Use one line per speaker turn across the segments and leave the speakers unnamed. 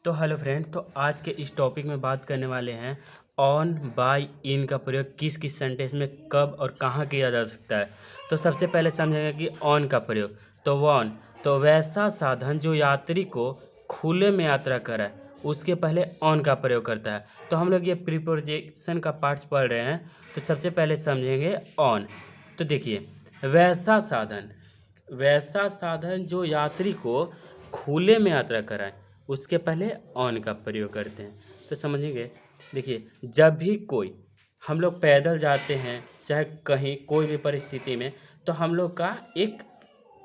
तो hello friend, तो आज के इस टॉपिक में बात करने वाले हैं ऑन बाय इन का प्रयोग किस किस सेंटेंस में कब और कहाँ किया जा सकता है। तो सबसे पहले समझेंगे कि ऑन का प्रयोग। तो ऑन तो वैसा साधन जो यात्री को खुले में यात्रा कराए उसके पहले ऑन का प्रयोग करता है। तो हम लोग ये प्रीपोजिशन का पार्ट्स पढ़ रहे हैं, तो सबसे पहले समझेंगे ऑन। तो देखिए, वैसा साधन जो यात्री को खुले में यात्रा कराए उसके पहले ऑन का प्रयोग करते हैं। तो समझेंगे, देखिए, जब भी कोई हम लोग पैदल जाते हैं चाहे कहीं कोई भी परिस्थिति में, तो हम लोग का एक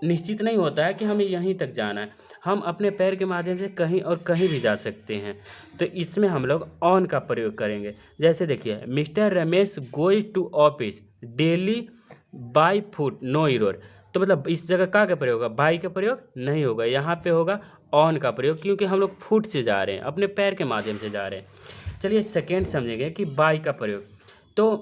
निश्चित नहीं होता है कि हमें यहीं तक जाना है। हम अपने पैर के माध्यम से कहीं और कहीं भी जा सकते हैं। तो इसमें हम लोग ऑन का प्रयोग करेंगे। जैसे देखिए, mister Ramesh goes to office daily by foot no error. तो मतलब इस जगह का प्रयोग होगा, बाई का प्रयोग नहीं होगा, यहाँ पे होगा ऑन का प्रयोग, क्योंकि हम लोग फुट से जा रहे हैं, अपने पैर के माध्यम से जा रहे हैं। चलिए सेकेंड समझेंगे कि बाई का प्रयोग। तो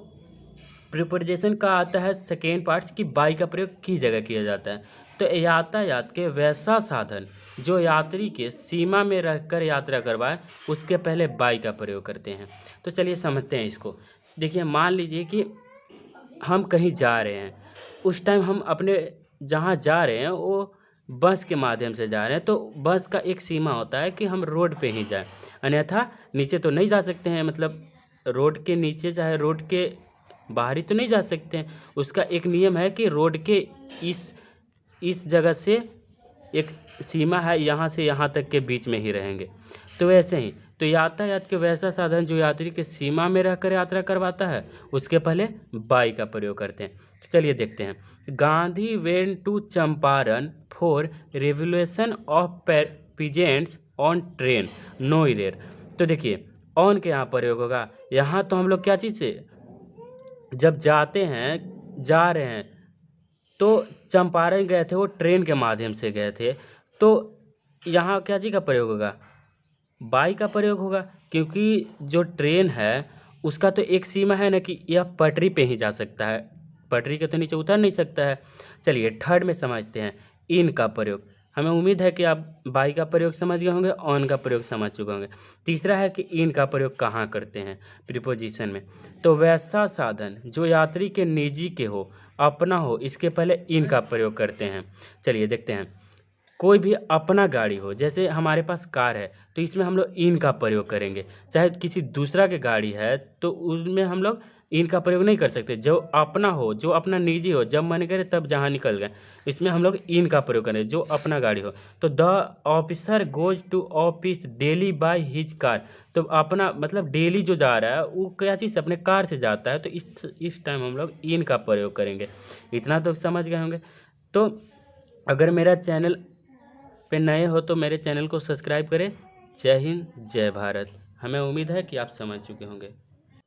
प्रिपोजिशन का आता है सेकेंड पार्ट्स कि बाई का प्रयोग किस जगह किया जाता है। तो यातायात के वैसा साधन जो यात्री के सीमा में रहकर यात्रा करवाए उसके पहले बाई का प्रयोग करते हैं। तो चलिए समझते हैं इसको। देखिए, मान लीजिए कि हम कहीं जा रहे हैं, उस टाइम हम अपने जहाँ जा रहे हैं वो बस के माध्यम से जा रहे हैं। तो बस का एक सीमा होता है कि हम रोड पे ही जाएं, अन्यथा नीचे तो नहीं जा सकते हैं। मतलब रोड के नीचे चाहे रोड के बाहरी तो नहीं जा सकते हैं। उसका एक नियम है कि रोड के इस जगह से एक सीमा है, यहाँ से यहाँ तक के बीच में ही रहेंगे। तो वैसे ही तो यातायात के वैसा साधन जो यात्री के सीमा में रहकर यात्रा करवाता है उसके पहले बाई का प्रयोग करते हैं। तो चलिए देखते हैं। Gandhi went to Champaran for revolution of peasants on train no error. तो देखिए, ऑन के यहाँ प्रयोग होगा। यहाँ तो हम लोग क्या चीज़ से जब जाते हैं, जा रहे हैं, तो चंपारण गए थे, वो ट्रेन के माध्यम से गए थे। तो यहाँ क्या चीज़ का प्रयोग होगा, बाई का प्रयोग होगा, क्योंकि जो ट्रेन है उसका तो एक सीमा है ना कि यह पटरी पे ही जा सकता है, पटरी के तो नीचे उतर नहीं सकता है। चलिए थर्ड में समझते हैं इन का प्रयोग। हमें उम्मीद है कि आप बाई का प्रयोग समझ गए होंगे, ऑन का प्रयोग समझ चुके होंगे। तीसरा है कि इन का प्रयोग कहाँ करते हैं, प्रीपोजिशन में। तो वैसा साधन जो यात्री के निजी के हो, अपना हो, इसके पहले इन का प्रयोग करते हैं। चलिए देखते हैं। कोई भी अपना गाड़ी हो, जैसे हमारे पास कार है तो इसमें हम लोग इन का प्रयोग करेंगे। चाहे किसी दूसरा की गाड़ी है तो उसमें हम लोग इन का प्रयोग नहीं कर सकते। जो अपना हो, जो अपना निजी हो, जब मन करे तब जहाँ निकल गए, इसमें हम लोग इन का प्रयोग करें, जो अपना गाड़ी हो। तो the officer goes to office daily by his car. तो अपना मतलब डेली जो जा रहा है वो क्या चीज़ से, अपने कार से जाता है। तो इस टाइम हम लोग इन का प्रयोग करेंगे। इतना तो समझ गए होंगे। तो अगर मेरा चैनल पे नए हो तो मेरे चैनल को सब्सक्राइब करें। जय हिंद, जय भारत। हमें उम्मीद है कि आप समझ चुके होंगे।